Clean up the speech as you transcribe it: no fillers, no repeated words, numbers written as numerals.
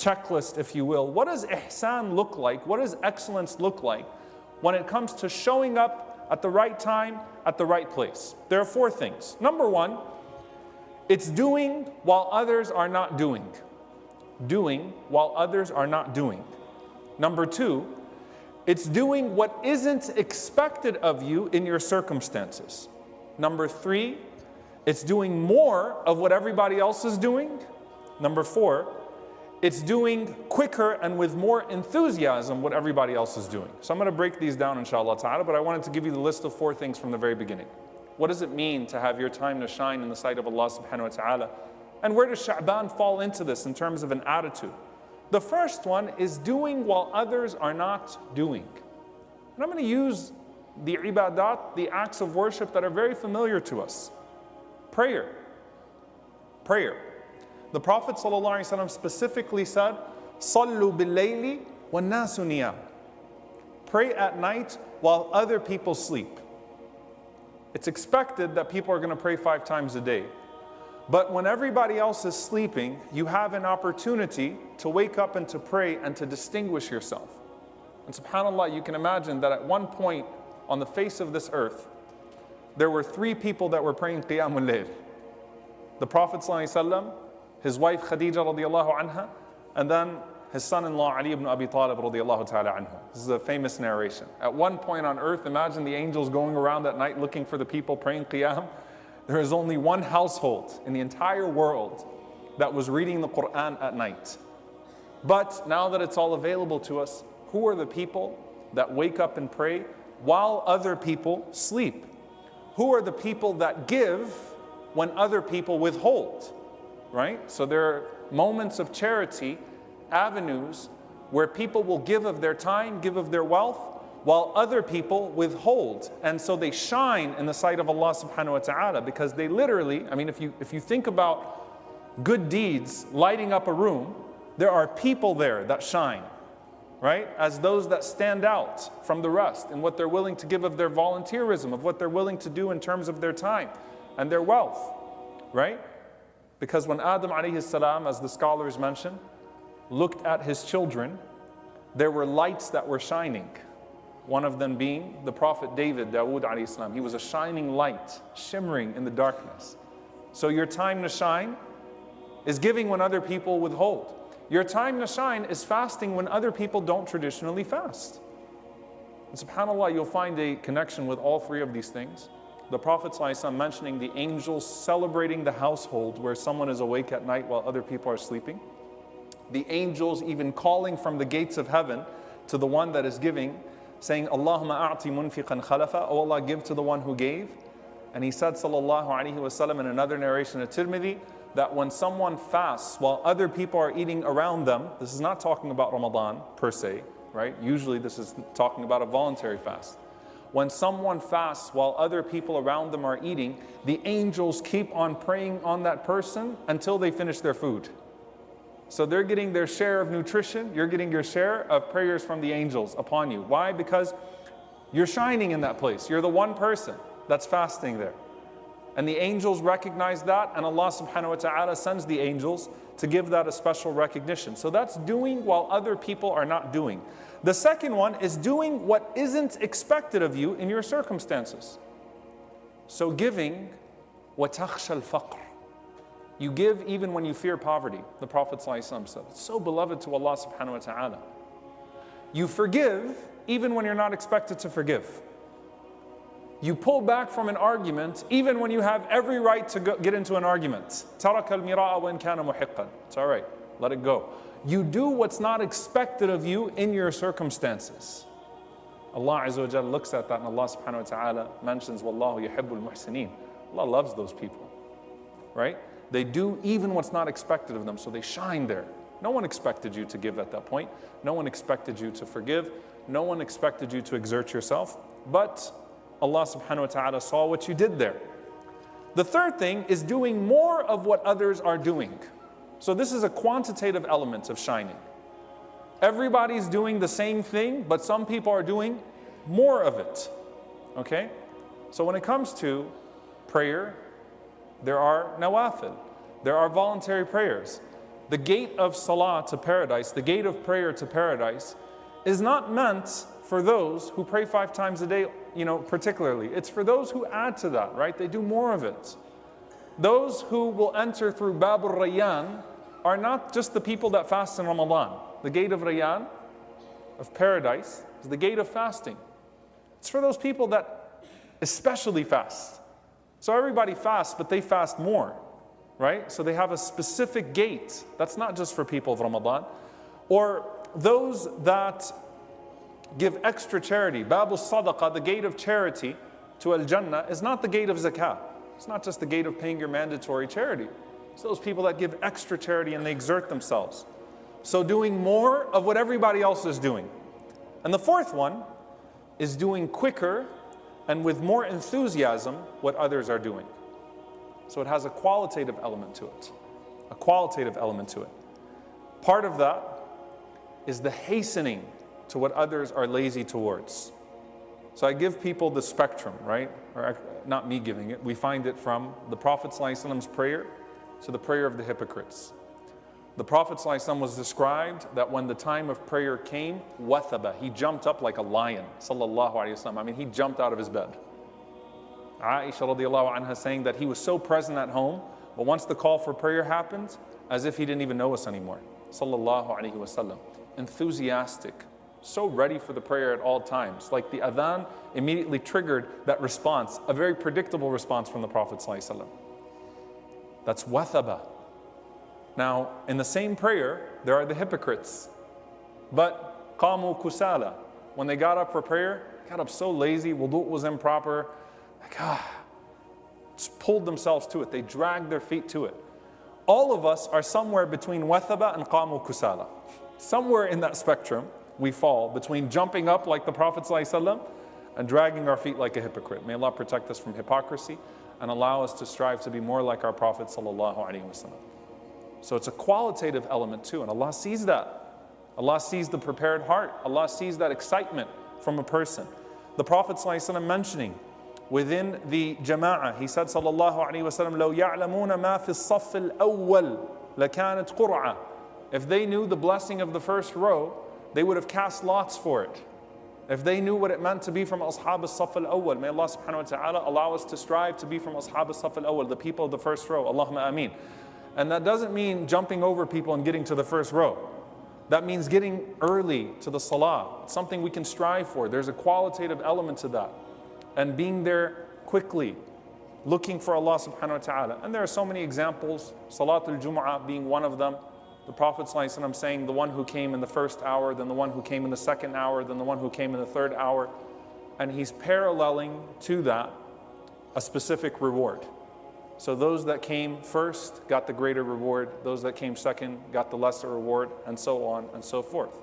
checklist, if you will. What does ihsan look like? What does excellence look like when it comes to showing up at the right time, at the right place? There are 4 things. Number 1, it's doing while others are not doing. Doing while others are not doing. Number 2, it's doing what isn't expected of you in your circumstances. Number 3, it's doing more of what everybody else is doing. Number 4, it's doing quicker and with more enthusiasm what everybody else is doing. So I'm going to break these down inshallah ta'ala, but I wanted to give you the list of 4 things from the very beginning. What does it mean to have your time to shine in the sight of Allah subhanahu wa ta'ala? And where does Sha'ban fall into this in terms of an attitude? The first one is doing while others are not doing. And I'm going to use the ibadat, the acts of worship that are very familiar to us. Prayer. Prayer. The Prophet ﷺ specifically said, "Sallu bil-layli wan-nasu niyam." Pray at night while other people sleep. It's expected that people are going to pray 5 times a day. But when everybody else is sleeping, you have an opportunity to wake up and to pray and to distinguish yourself. And subhanAllah, you can imagine that at one point on the face of this earth, there were 3 people that were praying Qiyamul Layl. The Prophet ﷺ, his wife Khadija radiallahu anha, and then his son-in-law Ali ibn Abi Talib radiallahu ta'ala anhu. This is a famous narration. At one point on earth, imagine the angels going around at night looking for the people praying Qiyam. There is only one household in the entire world that was reading the Quran at night. But now that it's all available to us, who are the people that wake up and pray while other people sleep? Who are the people that give when other people withhold? Right? So there are moments of charity, avenues where people will give of their time, give of their wealth, while other people withhold. And so they shine in the sight of Allah subhanahu wa ta'ala, because they literally, I mean, if you think about good deeds lighting up a room, there are people there that shine, right? As those that stand out from the rest in what they're willing to give of their volunteerism, of what they're willing to do in terms of their time and their wealth, right? Because when Adam alayhi salam, as the scholars mention, looked at his children, there were lights that were shining. One of them being the Prophet David, Dawood alayhi salam. He was a shining light, shimmering in the darkness. So your time to shine is giving when other people withhold. Your time to shine is fasting when other people don't traditionally fast. And subhanAllah, you'll find a connection with all 3 of these things. The Prophet ﷺ mentioning the angels celebrating the household where someone is awake at night while other people are sleeping. The angels even calling from the gates of heaven to the one that is giving, saying, Allahumma a'ti munfiqan khalafa, oh Allah, give to the one who gave. And he said, sallallahu alaihi wasallam, in another narration at Tirmidhi, that when someone fasts while other people are eating around them, this is not talking about Ramadan per se, right? Usually this is talking about a voluntary fast. When someone fasts while other people around them are eating, the angels keep on praying on that person until they finish their food. So they're getting their share of nutrition, you're getting your share of prayers from the angels upon you. Why? Because you're shining in that place. You're the one person that's fasting there. And the angels recognize that, and Allah subhanahu wa ta'ala sends the angels to give that a special recognition. So that's doing while other people are not doing. The second one is doing what isn't expected of you in your circumstances. So giving, وَتَخْشَى الْفَقْرِ. You give even when you fear poverty. The Prophet ﷺ said, it's so beloved to Allah subhanahu wa ta'ala. You forgive even when you're not expected to forgive. You pull back from an argument even when you have every right to get into an argument. تَرَكَ الْمِرَاءَ وَإِنْ كَانَ مُحِقًّا. It's all right, let it go. You do what's not expected of you in your circumstances. Allah Azza wa Jalla looks at that, and Allah subhanahu wa ta'ala mentions, وَاللَّهُ يُحِبُّ الْمُحْسِنِينَ. Allah loves those people, right? They do even what's not expected of them, so they shine there. No one expected you to give at that point. No one expected you to forgive. No one expected you to exert yourself. But Allah subhanahu wa ta'ala saw what you did there. The third thing is doing more of what others are doing. So this is a quantitative element of shining. Everybody's doing the same thing, but some people are doing more of it. Okay? So when it comes to prayer, there are nawafil. There are voluntary prayers. the gate of salah to paradise, the gate of prayer to paradise, is not meant for those who pray 5 times a day, particularly. It's for those who add to that, right? They do more of it. Those who will enter through Bab al-Rayyan are not just the people that fast in Ramadan. The gate of Rayyan, of paradise, is the gate of fasting. It's for those people that especially fast. So everybody fasts, but they fast more, right? So they have a specific gate. That's not just for people of Ramadan. Or those that give extra charity. Bab al-Sadaqah, the gate of charity to Al-Jannah, is not the gate of zakah. It's not just the gate of paying your mandatory charity. It's those people that give extra charity and they exert themselves. So doing more of what everybody else is doing. And the fourth one is doing quicker and with more enthusiasm what others are doing. So it has a qualitative element to it. A qualitative element to it. Part of that is the hastening to what others are lazy towards. So I give people the spectrum, right? Or not me giving it. We find it from the Prophet ﷺ's prayer to the prayer of the hypocrites. The Prophet ﷺ was described that when the time of prayer came, wathaba, he jumped up like a lion, sallallahu alayhi wa sallam. I mean, he jumped out of his bed. Aisha radiallahu anha saying that he was so present at home, but once the call for prayer happened, as if he didn't even know us anymore, sallallahu alayhi wa sallam. Enthusiastic, so ready for the prayer at all times. Like the adhan immediately triggered that response, a very predictable response from the Prophet ﷺ. That's wathaba. Now, in the same prayer, there are the hypocrites. But qamu kusala, when they got up for prayer, got up so lazy, wudu was improper, just pulled themselves to it. They dragged their feet to it. All of us are somewhere between wathaba and qamu kusala. Somewhere in that spectrum, we fall between jumping up like the Prophet ﷺ and dragging our feet like a hypocrite. May Allah protect us from hypocrisy and allow us to strive to be more like our Prophet ﷺ. So it's a qualitative element too, and Allah sees that. Allah sees the prepared heart. Allah sees that excitement from a person. The Prophet ﷺ mentioning within the jama'ah, he said sallallahu alayhi wa sallam, لَوْ يَعْلَمُونَ مَا فِي الصَّفِّ الْأَوَّلِ لَكَانَتْ قُرْعَةً. If they knew the blessing of the first row, they would have cast lots for it. If they knew what it meant to be from Ashab al-Saff al-Awwal, may Allah subhanahu wa ta'ala allow us to strive to be from Ashab al-Saff al-Awwal, the people of the first row. Allahumma ameen. And that doesn't mean jumping over people and getting to the first row. That means getting early to the salah. It's something we can strive for. There's a qualitative element to that. And being there quickly, looking for Allah subhanahu wa ta'ala. And there are so many examples, Salatul Jumu'ah being one of them. The Prophet ﷺ saying the one who came in the first hour, then the one who came in the second hour, then the one who came in the third hour. And he's paralleling to that a specific reward. So those that came first got the greater reward, those that came second got the lesser reward, and so on and so forth.